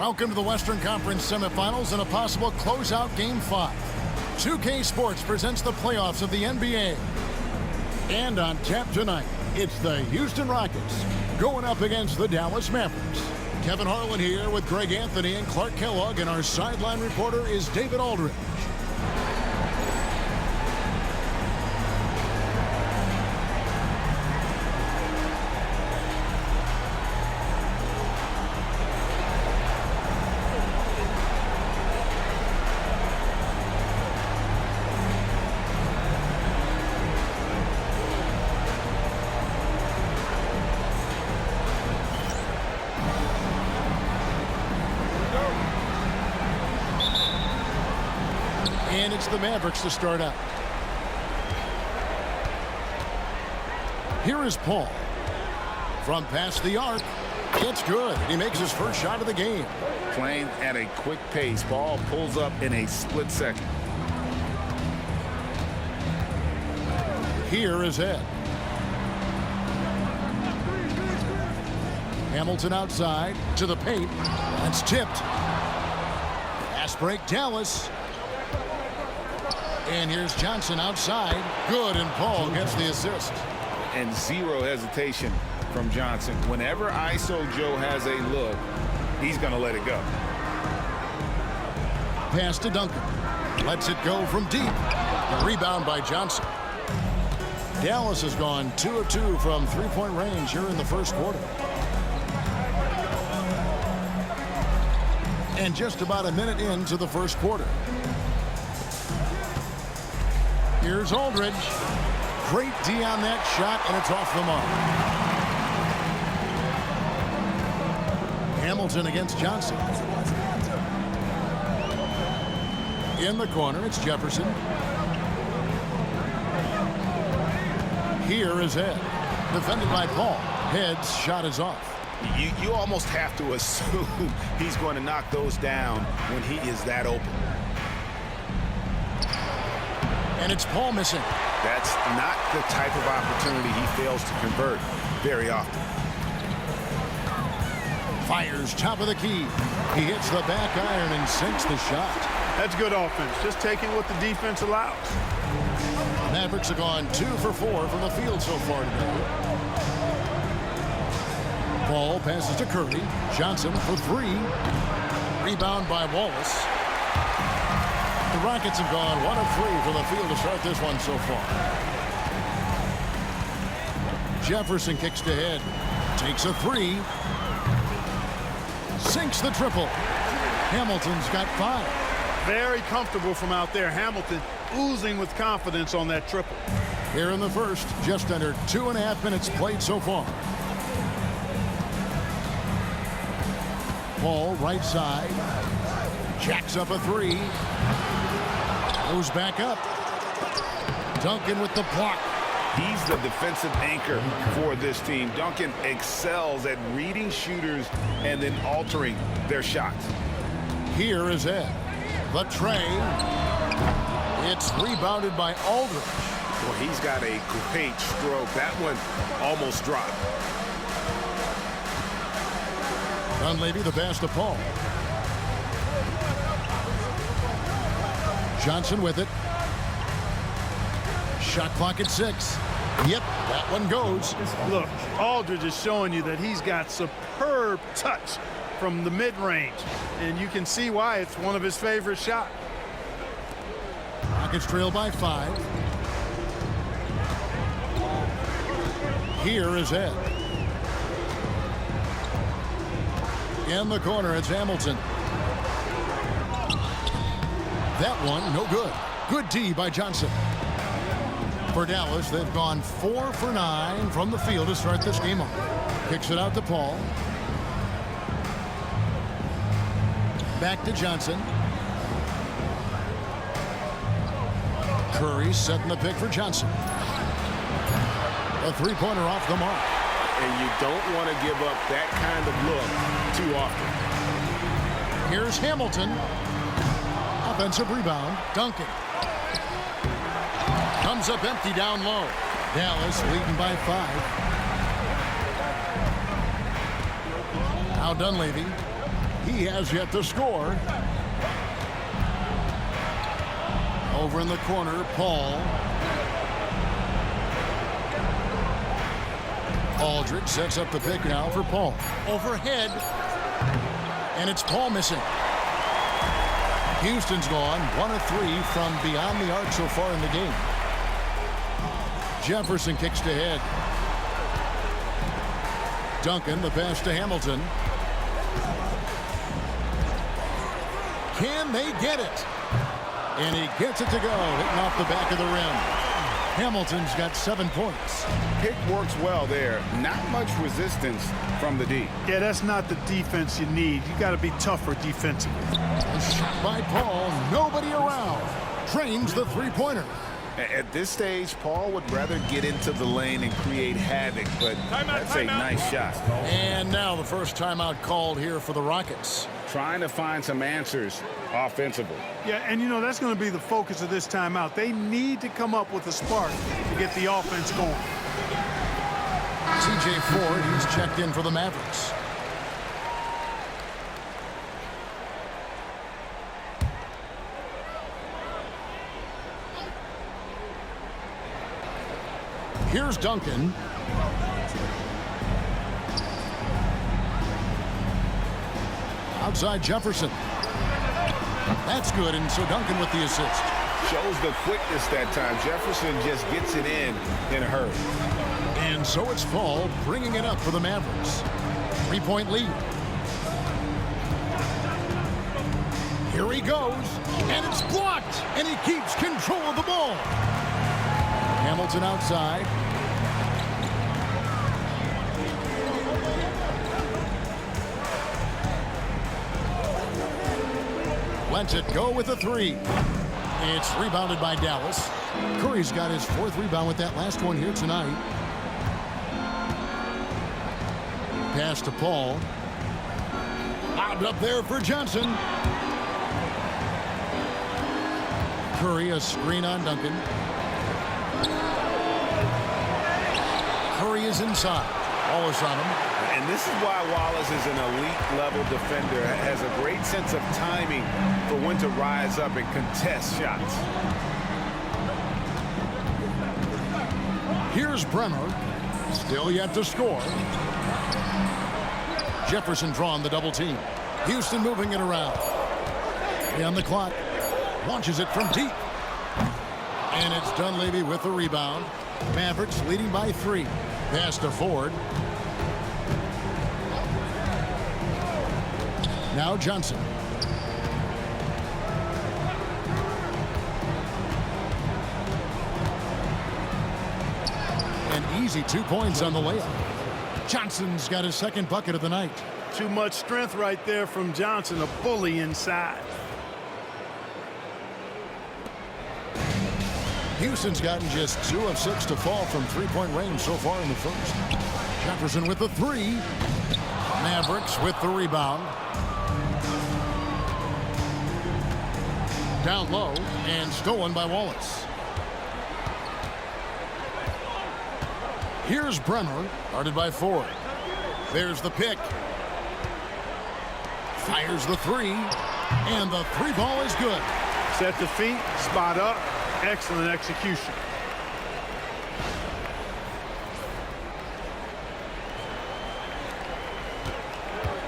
Welcome to the Western Conference semifinals and a possible closeout Game 5. 2K Sports presents the playoffs of the NBA. And on tap tonight, it's the Houston Rockets going up against the Dallas Mavericks. Kevin Harlan here with Greg Anthony and Clark Kellogg, and our sideline reporter is David Aldridge. And it's the Mavericks to start out. Here is Paul. From past the arc. It's good. He makes his first shot of the game. Playing at a quick pace. Ball pulls up in a split second. Here is Ed. Hamilton outside to the paint. That's tipped. Pass break, Dallas. And here's Johnson outside. Good, and Paul gets the assist. And zero hesitation from Johnson. Whenever ISO Joe has a look, he's going to let it go. Pass to Duncan. Lets it go from deep. The rebound by Johnson. Dallas has gone 2 of 2 from three-point range here in the first quarter. And just about a minute into the first quarter. Here's Aldridge. Great D on that shot, and it's off the mark. Hamilton against Johnson. In the corner, it's Jefferson. Here is Ed. Defended by Paul. Head's shot is off. You almost have to assume he's going to knock those down when he is that open. And it's Paul missing. That's not the type of opportunity he fails to convert very often. Fires top of the key. He hits the back iron and sinks the shot. That's good offense. Just taking what the defense allows. Mavericks have gone 2 for 4 from the field so far today. Paul passes to Curry. Johnson for 3. Rebound by Wallace. The Rockets have gone 1 of 3 from the field to start this one so far. Jefferson kicks to Head. Takes a 3. Sinks the triple. Hamilton's got 5. Very comfortable from out there. Hamilton oozing with confidence on that triple. Here in the first, just under 2.5 minutes played so far. Paul right side. Jacks up a 3. Goes back up. Duncan with the block. He's the defensive anchor for this team. Duncan excels at reading shooters and then altering their shots. Here is Ed. The tray. It's rebounded by Aldridge. Well, he's got a great stroke. That one almost dropped. Dunleavy the pass to Paul. Johnson with it. Shot clock at 6. Yep, that one goes. Look, Aldridge is showing you that he's got superb touch from the mid-range. And you can see why it's one of his favorite shots. Rockets trail by 5. Here is Ed. In the corner, it's Hamilton. That one, no good. Good D by Johnson. For Dallas, they've gone 4 for 9 from the field to start this game off. Kicks it out to Paul. Back to Johnson. Curry setting the pick for Johnson. A three-pointer off the mark. And you don't want to give up that kind of look too often. Here's Hamilton. Offensive rebound. Duncan. Comes up empty down low. Dallas leading by 5. Now Dunleavy. He has yet to score. Over in the corner, Paul. Aldridge sets up the pick now for Paul. Overhead. And it's Paul missing. Houston's gone 1 of 3 from beyond the arc so far in the game. Jefferson kicks to head. Duncan, the pass to Hamilton. Can they get it? And he gets it to go, hitting off the back of the rim. Hamilton's got 7 points. Pick works well there. Not much resistance from the D. Yeah, that's not the defense you need. You got to be tougher defensively. A shot by Paul. Nobody around. Drains the three-pointer. At this stage, Paul would rather get into the lane and create havoc, but that's a nice shot. And now the first timeout called here for the Rockets. Trying to find some answers offensively. Yeah, and you know, that's going to be the focus of this timeout. They need to come up with a spark to get the offense going. TJ Ford, he's checked in for the Mavericks. Here's Duncan. Outside Jefferson. That's good, and so Duncan with the assist. Shows the quickness that time. Jefferson just gets it in a hurry. And so it's Paul bringing it up for the Mavericks. 3-point lead. Here he goes, and it's blocked, and he keeps control of the ball. Hamilton outside. Lets it go with a 3. It's rebounded by Dallas. Curry's got his 4th rebound with that last one here tonight. Pass to Paul. Out up there for Johnson. Curry, a screen on Duncan. Curry is inside. Wallace on him. And this is why Wallace is an elite-level defender. Has a great sense of timing for when to rise up and contest shots. Here's Brenner. Still yet to score. Jefferson drawing the double team. Houston moving it around. On the clock. Launches it from deep. And it's Dunleavy with the rebound. Mavericks leading by 3. Pass to Ford. Now Johnson. An easy 2 points on the layup. Johnson's got his 2nd bucket of the night. Too much strength right there from Johnson, a bully inside. Houston's gotten just 2 of 6 to fall from 3-point range so far in the first. Jefferson with the 3. Mavericks with the rebound. Down low and stolen by Wallace. Here's Brenner, guarded by Ford. There's the pick. Fires the 3, and the 3 ball is good. Set the feet, spot up, excellent execution.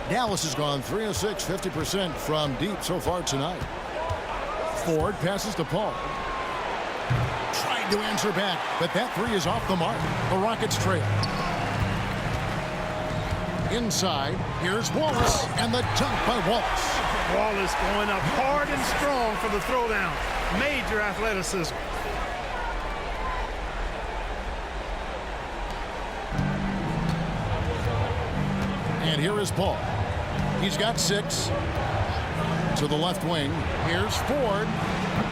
Dallas has gone 3 of 6, 50% from deep so far tonight. Ford passes to Paul. Tried to answer back, but that 3 is off the mark. The Rockets trail. Inside, here's Wallace, and the dunk by Wallace. Wallace going up hard and strong for the throwdown. Major athleticism. And here is Paul. He's got 6. To the left wing. Here's Ford.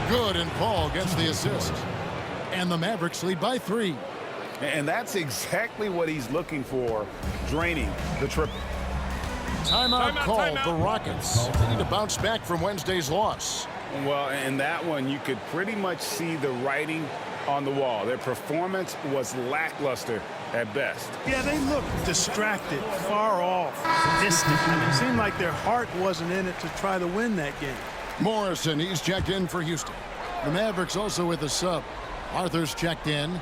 Good, and Paul gets the assist. And the Mavericks lead by 3. And that's exactly what he's looking for, draining the triple. Timeout called. The Rockets need to bounce back from Wednesday's loss. Well, in that one, you could pretty much see the writing on the wall. Their performance was lackluster at best. Yeah, they look distracted, far off. distant. It seemed like their heart wasn't in it to try to win that game. Morrison, he's checked in for Houston. The Mavericks also with a sub. Arthur's checked in.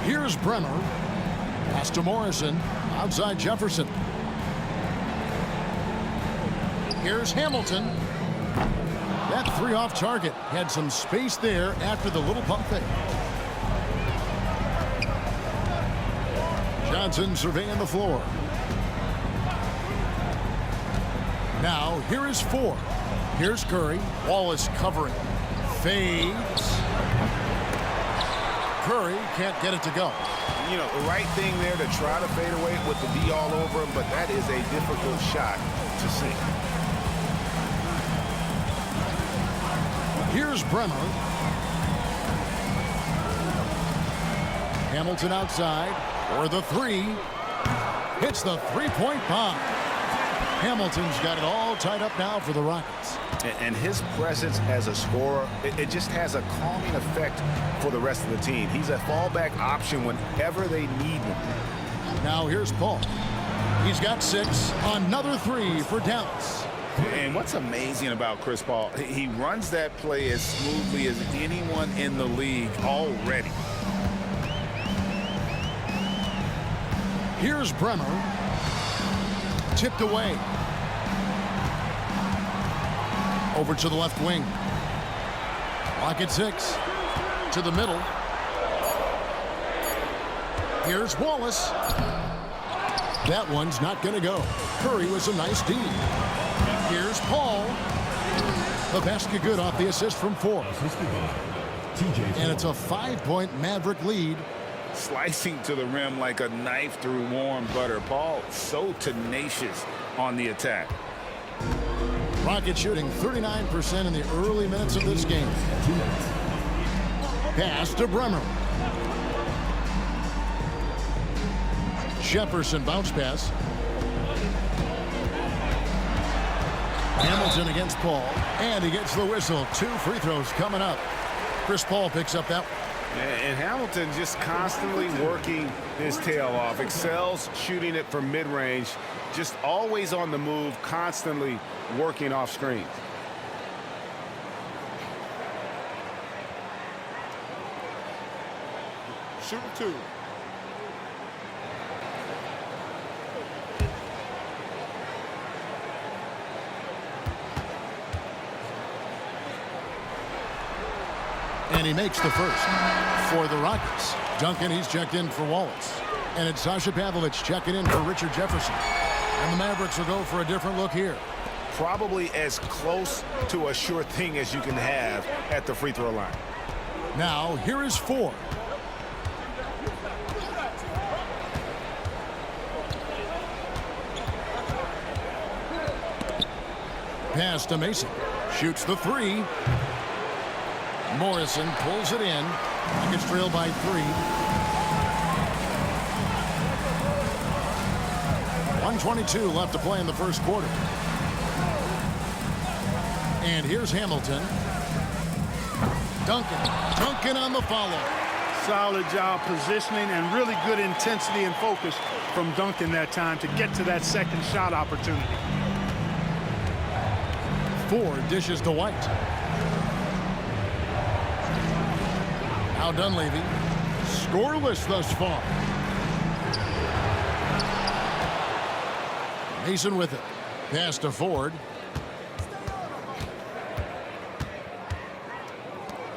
Here's Bremer. Pass to Morrison. Outside Jefferson. Here's Hamilton. That three off target. Had some space there after the little pump fake. Johnson surveying the floor. Now, here is 4. Here's Curry. Wallace covering. Fades. Curry can't get it to go. You know, the right thing there to try to fade away with the D all over him, but that is a difficult shot to see. Here's Bremer. Hamilton outside for the 3. Hits the three-point bomb. Hamilton's got it all tied up now for the Rockets. And his presence as a scorer, it just has a calming effect for the rest of the team. He's a fallback option whenever they need him. Now here's Paul. He's got 6. Another 3 for Dallas. And what's amazing about Chris Paul, he runs that play as smoothly as anyone in the league already. Here's Bremer. Tipped away. Over to the left wing. Rocket 6. To the middle. Here's Wallace. That one's not going to go. Curry was a nice D. Here's Paul. The basket good off the assist from 4. And it's a 5-point Maverick lead. Slicing to the rim like a knife through warm butter. Paul so tenacious on the attack. Rockets shooting 39% in the early minutes of this game. Pass to Bremer. Jefferson bounce pass. Hamilton against Paul. And he gets the whistle. 2 free throws coming up. Chris Paul picks up that one. And Hamilton just constantly working his tail off. Excels shooting it from mid-range. Just always on the move, constantly working off screens. Shoot 2. And he makes the first for the Rockets. Duncan, he's checked in for Wallace. And it's Sasha Pavlovich checking in for Richard Jefferson. And the Mavericks will go for a different look here. Probably as close to a sure thing as you can have at the free throw line. Now, here is 4. Pass to Mason. Shoots the 3. Morrison pulls it in. Rockets trail by 3. 1:22 left to play in the first quarter. And here's Hamilton. Duncan on the follow. Solid job positioning and really good intensity and focus from Duncan that time to get to that second shot opportunity. 4 dishes to White. Now Dunleavy. Scoreless thus far. Mason with it. Pass to Ford.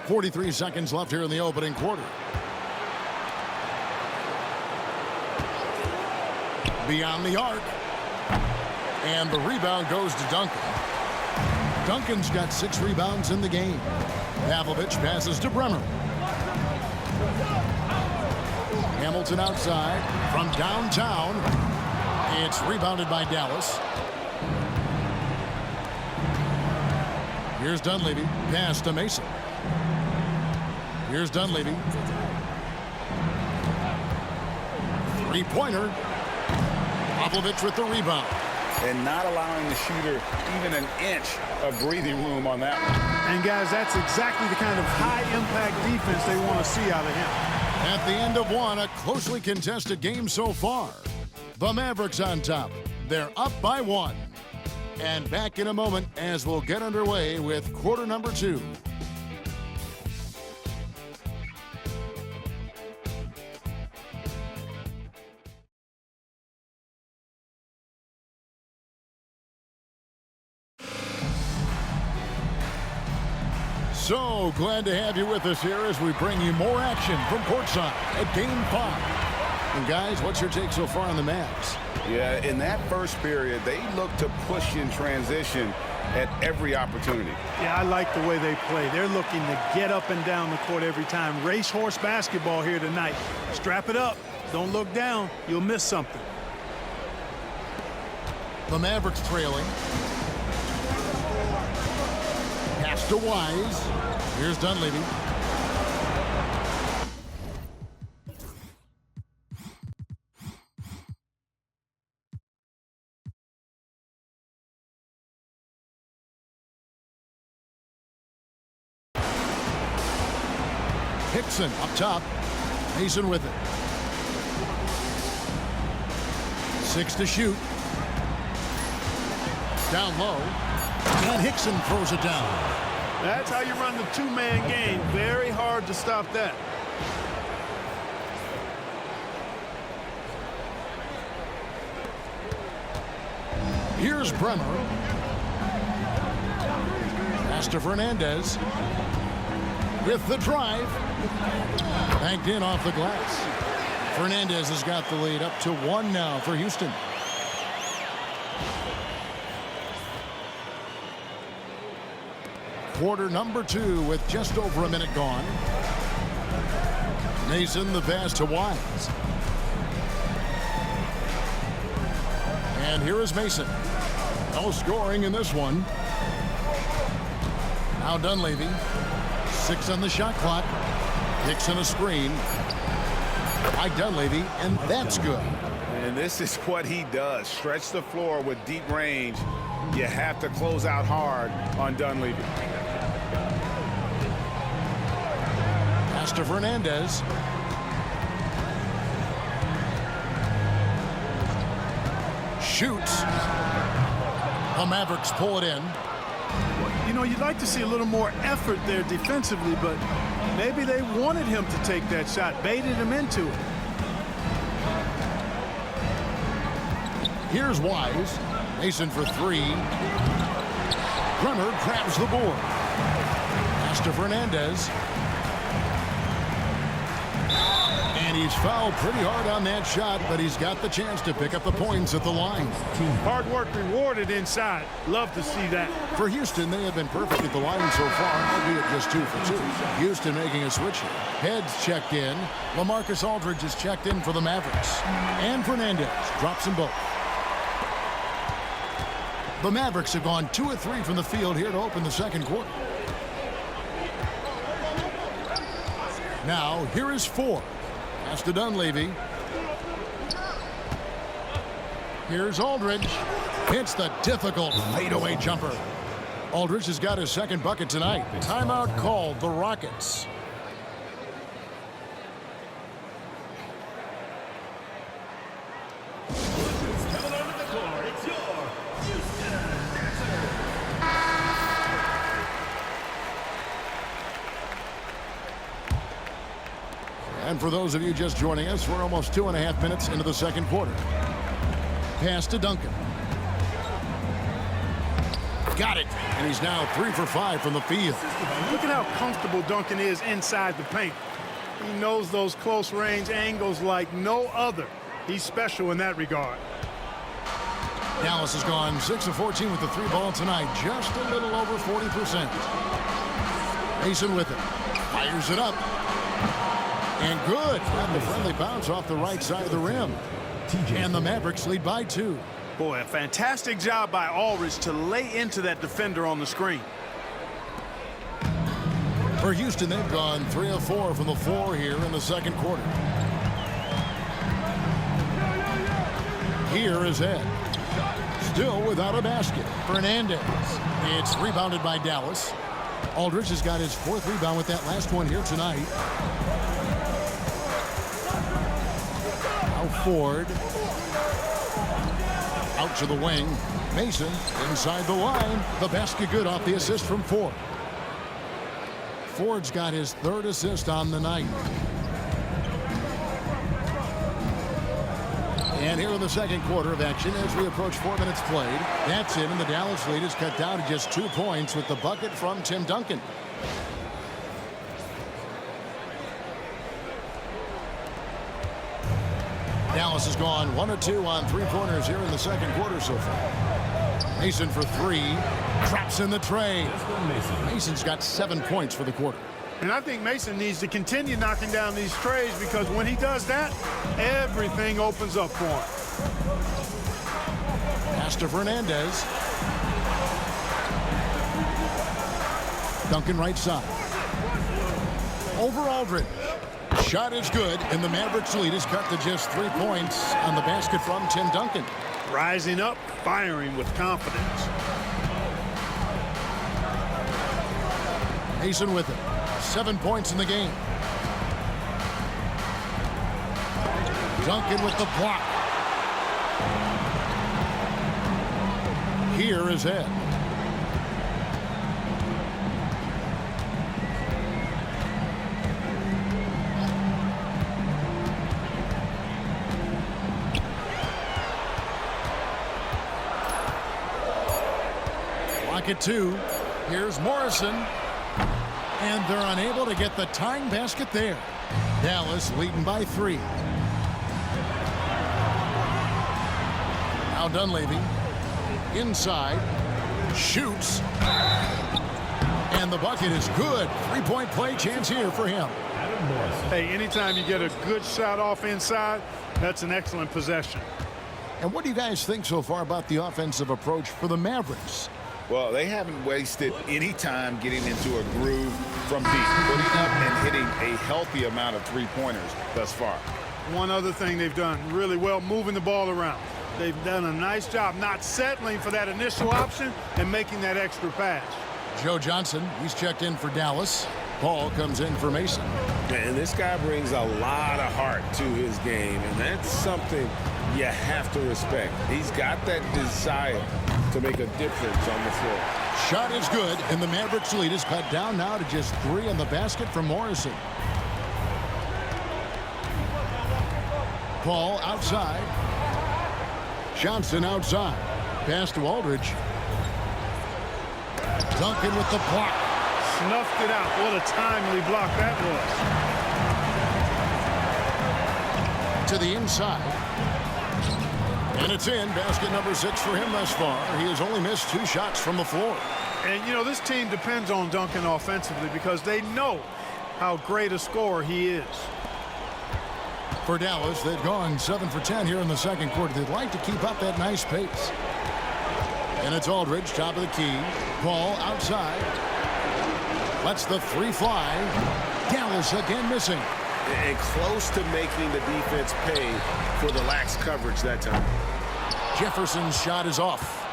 43 seconds left here in the opening quarter. Beyond the arc. And the rebound goes to Duncan. Duncan's got 6 rebounds in the game. Pavlovich passes to Bremer. Hamilton outside from downtown. It's rebounded by Dallas. Here's Dunleavy. Pass to Mason. Here's Dunleavy. Three-pointer. Pavlovich with the rebound. And not allowing the shooter even an inch of breathing room on that one. And guys, that's exactly the kind of high-impact defense they want to see out of him. At the end of one, a closely contested game so far. The Mavericks on top. They're up by 1. And back in a moment as we'll get underway with quarter number 2. So glad to have you with us here as we bring you more action from courtside at Game 5. And guys, what's your take so far on the Mavs? Yeah, in that first period, they look to push in transition at every opportunity. Yeah, I like the way they play. They're looking to get up and down the court every time. Racehorse basketball here tonight. Strap it up. Don't look down. You'll miss something. The Mavericks trailing. Pass to Wise. Here's Dunleavy. Hickson up top. Mason with it. 6 to shoot. Down low. And Hickson throws it down. That's how you run the two-man game. Very hard to stop that. Here's Bremer. Pass to Fernandez. With the drive. Banked in off the glass. Fernandez has got the lead up to 1 now for Houston. Quarter number 2 with just over a minute gone. Mason the pass to Wise. And here is Mason. No scoring in this one. Now Dunleavy. 6 on the shot clock. Hickson a screen. By Dunleavy, and that's good. And this is what he does. Stretch the floor with deep range. You have to close out hard on Dunleavy. Pass to Fernandez. Shoots. The Mavericks pull it in. You know, you'd like to see a little more effort there defensively, but maybe they wanted him to take that shot, baited him into it. Here's Wise. Mason for 3. Bremer grabs the board. Pass to Fernandez. And he's fouled pretty hard on that shot, but he's got the chance to pick up the points at the line. Hard work rewarded inside. Love to see that. For Houston, they have been perfect at the line so far, albeit just 2 for 2. Houston making a switch here. Heads checked in. LaMarcus Aldridge is checked in for the Mavericks. And Fernandez drops them both. The Mavericks have gone 2 of 3 from the field here to open the second quarter. Now, here is 4. Pass to Dunleavy. Here's Aldridge. Hits the difficult fadeaway jumper. Aldridge has got his second bucket tonight. Timeout called the Rockets. And for those of you just joining us, we're almost 2.5 minutes into the second quarter. Pass to Duncan. Got it. And he's now 3 for 5 from the field. Look at how comfortable Duncan is inside the paint. He knows those close range angles like no other. He's special in that regard. Dallas has gone 6 of 14 with the 3 ball tonight. Just a little over 40%. Mason with it. Fires it up. And good. Got the friendly bounce off the right side of the rim. And the Mavericks lead by 2. Boy, a fantastic job by Aldridge to lay into that defender on the screen. For Houston, they've gone 3 of 4 from the floor here in the second quarter. Here is Ed. Still without a basket. Fernandez. It's rebounded by Dallas. Aldridge has got his 4th rebound with that last one here tonight. Ford. Out to the wing. Mason inside the line. The basket good off the assist from Ford. Ford's got his third assist on the night. And here in the second quarter of action as we approach 4 minutes played. That's it, and the Dallas lead is cut down to just 2 points with the bucket from Tim Duncan. Dallas has gone 1 of 2 on three-pointers here in the second quarter so far. Mason for 3. Traps in the tray. Mason's got 7 points for the quarter. And I think Mason needs to continue knocking down these trays because when he does that, everything opens up for him. Pass to Fernandez. Duncan right side. Over Aldridge. Shot is good, and the Mavericks lead is cut to just 3 points on the basket from Tim Duncan. Rising up, firing with confidence. Mason with it. 7 points in the game. Duncan with the block. Here is Ed. Block at 2. Here's Morrison. And they're unable to get the tying basket there. Dallas leading by 3. Now Dunleavy. Inside. Shoots. And the bucket is good. 3-point play chance here for him. Hey, anytime you get a good shot off inside, that's an excellent possession. And what do you guys think so far about the offensive approach for the Mavericks? Well, they haven't wasted any time getting into a groove from deep, putting up and hitting a healthy amount of three-pointers thus far. One other thing they've done really well, moving the ball around. They've done a nice job not settling for that initial option and making that extra pass. Joe Johnson, he's checked in for Dallas. Paul comes in for Mason. And this guy brings a lot of heart to his game, and that's something you have to respect. He's got that desire to make a difference on the floor. Shot is good, and the Mavericks lead is cut down now to just 3 on the basket from Morrison. Paul outside. Johnson outside. Pass to Aldridge. Duncan with the block. Snuffed it out. What a timely block that was. To the inside. And it's in. Basket number 6 for him thus far. He has only missed 2 shots from the floor. And, you know, this team depends on Duncan offensively because they know how great a scorer he is. For Dallas, they've gone 7 for 10 here in the second quarter. They'd like to keep up that nice pace. And it's Aldridge, top of the key. Paul outside. Lets the 3 fly. Dallas again missing. And close to making the defense pay for the lax coverage that time. Jefferson's shot is off.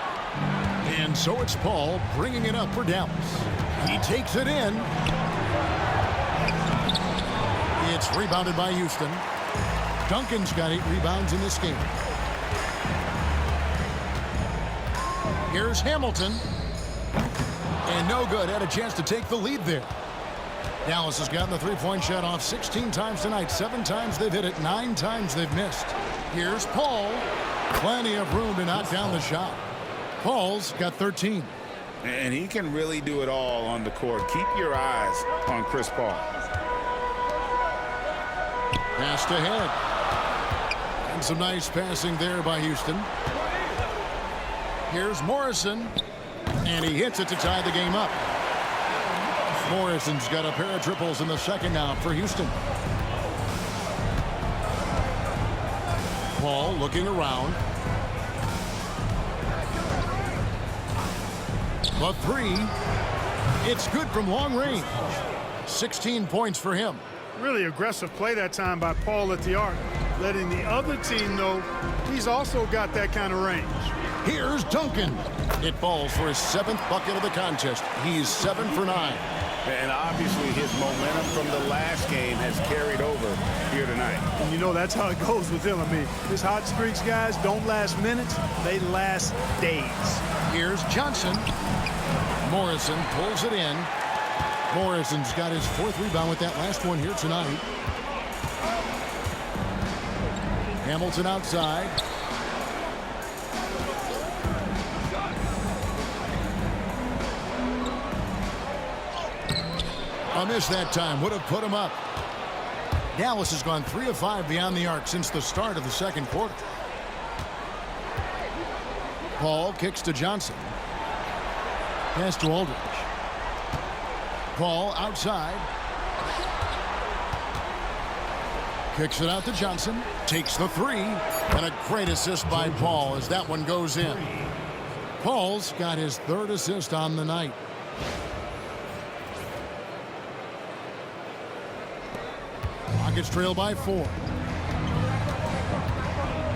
And so it's Paul bringing it up for Dallas. He takes it in. It's rebounded by Houston. Duncan's got 8 rebounds in this game. Here's Hamilton. And no good. Had a chance to take the lead there. Dallas has gotten the 3-point shot off 16 times tonight. 7 times they've hit it. 9 times they've missed. Here's Paul. Plenty of room to knock down the shot. Paul's got 13. And he can really do it all on the court. Keep your eyes on Chris Paul. Passed ahead. And some nice passing there by Houston. Here's Morrison. And he hits it to tie the game up. Morrison's got a pair of triples in the second now for Houston. Paul looking around. The 3. It's good from long range. 16 points for him. Really aggressive play that time by Paul at the arc, letting the other team know he's also got that kind of range. Here's Duncan. It falls for his 7th bucket of the contest. He's 7 for 9. And obviously his momentum from the last game has carried over here tonight. And you know that's how it goes with him. I mean, his hot streaks, guys, don't last minutes. They last days. Here's Johnson. Morrison pulls it in. Morrison's got his 4th rebound with that last one here tonight. Hamilton outside. A miss that time would have put him up. Dallas has gone 3 of 5 beyond the arc since the start of the second quarter. Paul kicks to Johnson. Pass to Aldridge. Paul outside. Kicks it out to Johnson. Takes the 3. And a great assist by Paul as that one goes in. Paul's got his 3rd assist on the night. Rockets trail by 4.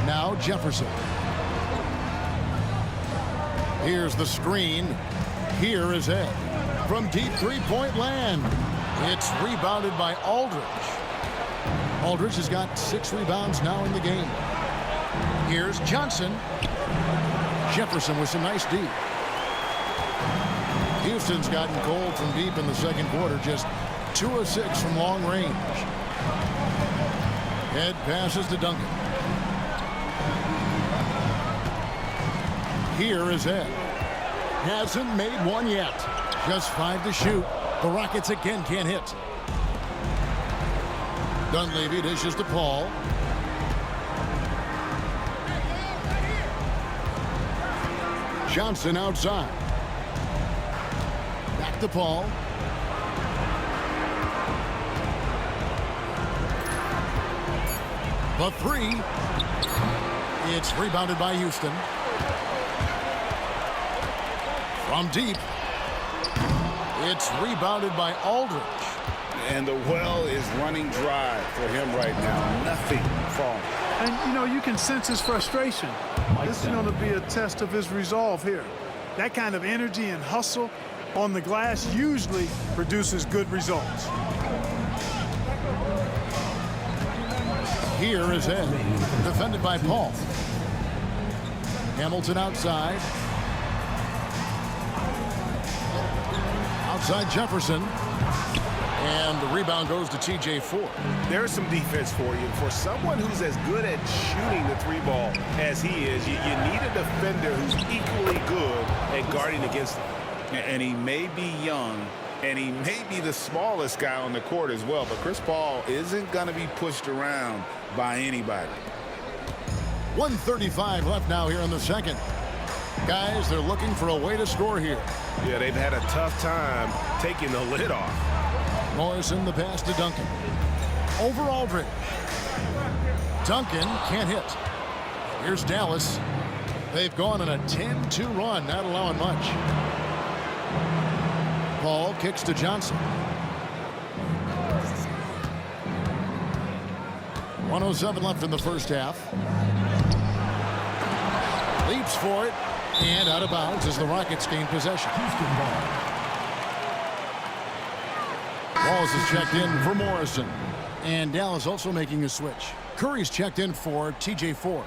Now Jefferson. Here's the screen. Here is Ed. From deep three-point land. It's rebounded by Aldridge. Aldridge has got 6 rebounds now in the game. Here's Johnson. Jefferson with some nice deep. Houston's gotten cold from deep in the second quarter. Just 2 of 6 from long range. Ed passes to Duncan. Here is Ed. Hasn't made one yet. Just 5 to shoot. The Rockets again can't hit. Dunleavy dishes to Paul. Johnson outside. Back to Paul. The 3. It's rebounded by Houston. From deep. It's rebounded by Aldridge. And the well is running dry for him right now. Nothing falling. And, you know, you can sense his frustration. This is going to be a test of his resolve here. That kind of energy and hustle on the glass usually produces good results. Here is Ed. Defended by Paul. Hamilton outside. Outside Jefferson. And the rebound goes to TJ Ford. There's some defense for you. For someone who's as good at shooting the 3-ball as he is, you need a defender who's equally good at guarding against him. And he may be young, and he may be the smallest guy on the court as well, but Chris Paul isn't going to be pushed around by anybody. 1:35 left now here in the second. Guys, they're looking for a way to score here. Yeah, they've had a tough time taking the lid off. Morrison, the pass to Duncan. Over Aldridge. Duncan can't hit. Here's Dallas. They've gone on a 10-2 run, not allowing much. Paul kicks to Johnson. 1:07 left in the first half. Leaps for it. And out of bounds as the Rockets gain possession. Walls is checked in for Morrison. And Dallas also making a switch. Curry's checked in for TJ Ford.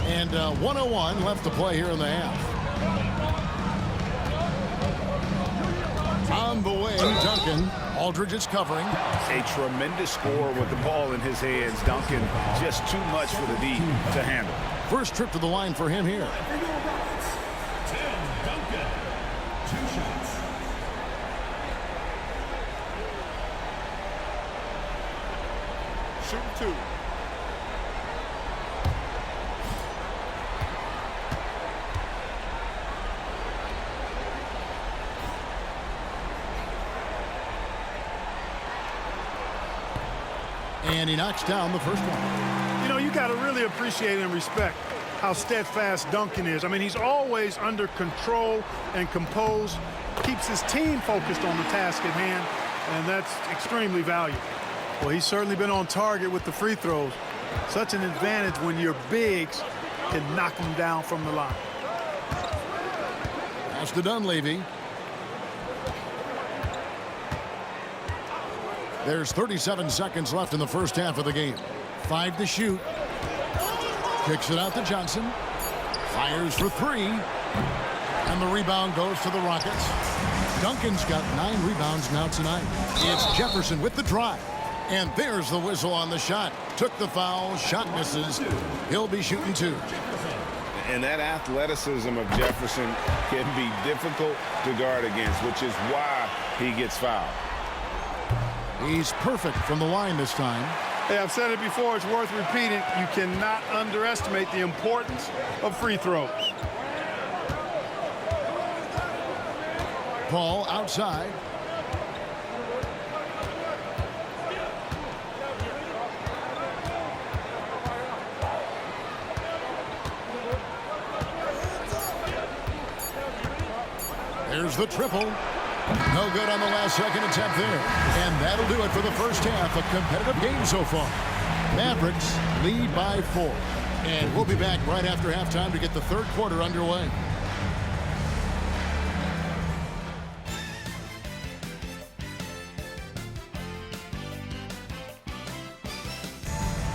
And 1:01 left to play here in the half. On the way, Duncan. Aldridge is covering. A tremendous score with the ball in his hands. Duncan just too much for the D to handle. First trip to the line for him here. Tim Duncan, 2 shots. Shoot 2. And he knocks down the first one. You know, you got to really appreciate and respect how steadfast Duncan is. I mean, he's always under control and composed, keeps his team focused on the task at hand, and that's extremely valuable. Well, he's certainly been on target with the free throws. Such an advantage when your bigs can knock them down from the line. Pass to Dunleavy. There's 37 seconds left in the first half of the game. 5 to shoot. Kicks it out to Johnson. Fires for 3. And the rebound goes to the Rockets. Duncan's got 9 rebounds now tonight. It's Jefferson with the drive. And there's the whistle on the shot. Took the foul. Shot misses. He'll be shooting 2. And that athleticism of Jefferson can be difficult to guard against, which is why he gets fouled. He's perfect from the line this time. Hey, I've said it before. It's worth repeating. You cannot underestimate the importance of free throws. Paul outside. There's the triple. No good on the last second attempt there. And that'll do it for the first half. A competitive game so far. Mavericks lead by 4. And we'll be back right after halftime to get the third quarter underway.